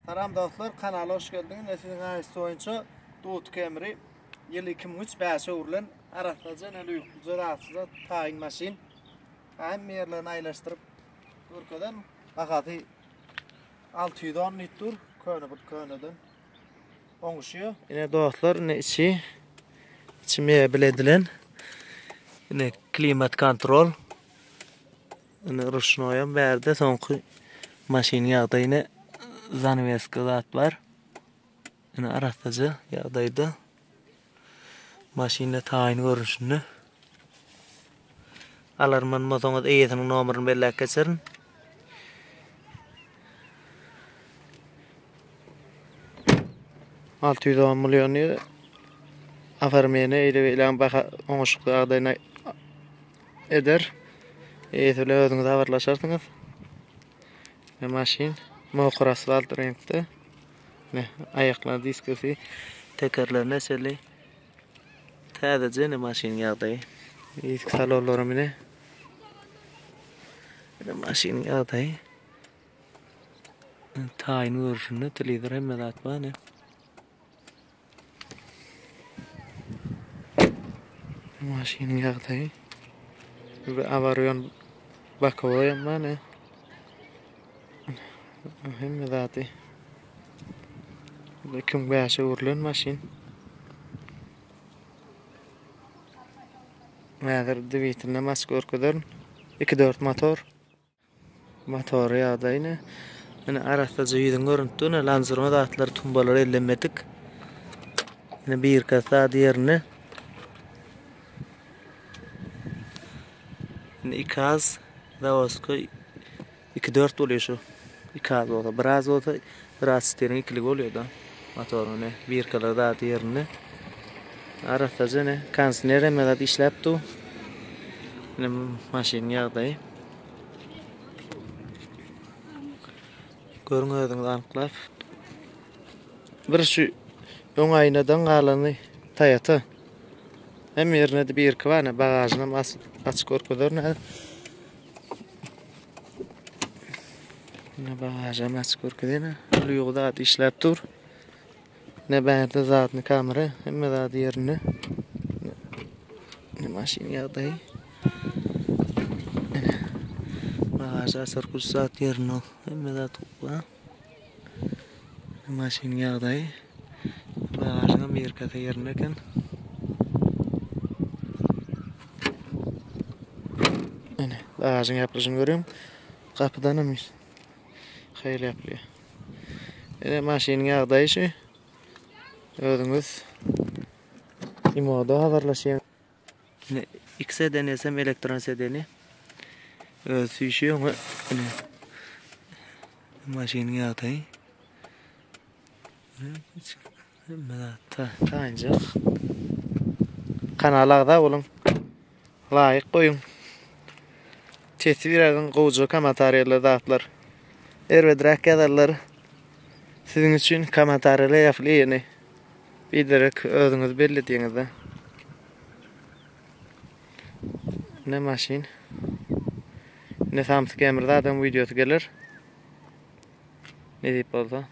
Salam dostlar, kanala hoş geldiniz. Sizin ayısı oyuncu Dut Kemri. Yıl 2003 5 uğurlan. Araftaca ne uyukluca rahatsıza tayin maşin. Hem yerlerini aylaştırıp Türkiye'den bakatı 610 litre köyneden onuşuyor. Yine dostlar ne içmeye biledilen yine klimat kontrol. Yine ruşnoyam verdi sonku maşin yağda yine zanveska zat var. Yine araftaca yağdaydı. Maşinle tayin görünüşünü. Alarman motonga eýetiniň nomeryny belläp geçerin. $610 milyon afarmene eýle baka oňuşykly agdaýyna eder. Eýetile özüňiz habarlaşarsyňyz. Maşin mokar asfalt renkde. Ne ayaklar diskesi tekerler neseli. Täze ne maşin ýagdaýy. Eski salonlarym ine. Maşin ýagdaýy. Taýyn görüşünde tilidir hemme zat bar ne. Maşin ýagdaýy. Bu avaryon bakoýam bar ne. Hemme zatı. Kim beşe urlan maşin. Mäder divitrine maskor kadar 2-4 motor. Motor ýagdaýyny. Ine arasdaja ýüzüň görüntüni lanzırma zatlar tumbalary ellemedik. Ine bir kasa diýerini. Ine ikaz Zawoskoy 2-4 bolýar. İkaz bolsa, biraz olsa biraz steering ikili bolýar da. Motoruny bir kala da diýerini. Arasdaja ne konsner melat işläpdi. Ne maşin ýagdaýy. Görüňüzden anklap. Bir şu öň aýnadan galany taýata. Hem ýerine de bir kwana bagażyna açyk görkezler. Ne bagaża açyk görkezler. Ýugda işläp dur. Ne bäde zatny kamera, hemme zat ýerine. Ne maşin ýagdaýy. Bagaża sirkuş zat ýerine, hemme zat bar. Maşin ýagdaýy. Bagażyň Amerikada ýerine eken. Ene, bagażyň ýapylyşyny görüyorum. Kapydan emir. Haýyr ýapylýar. Ene maşin ýagdaýy şu. Özüňiz imoda habarlaşýan. Ne ikse denesem elektron sedeni. Süýşüýüň maşin ýagdaýy. Mena taýynjak. Kanalagda bolun. Laýyk goýun. Tesbirden gowjy kommentarylar daplar. Erwedrak gadarlar. Siziň üçin kommentarylar ýapylýar. Bilerek özüňiz bellädiňizde. Ne maşin. Ne samty kamerada adam videosy gelir. Ne diýip bolsa.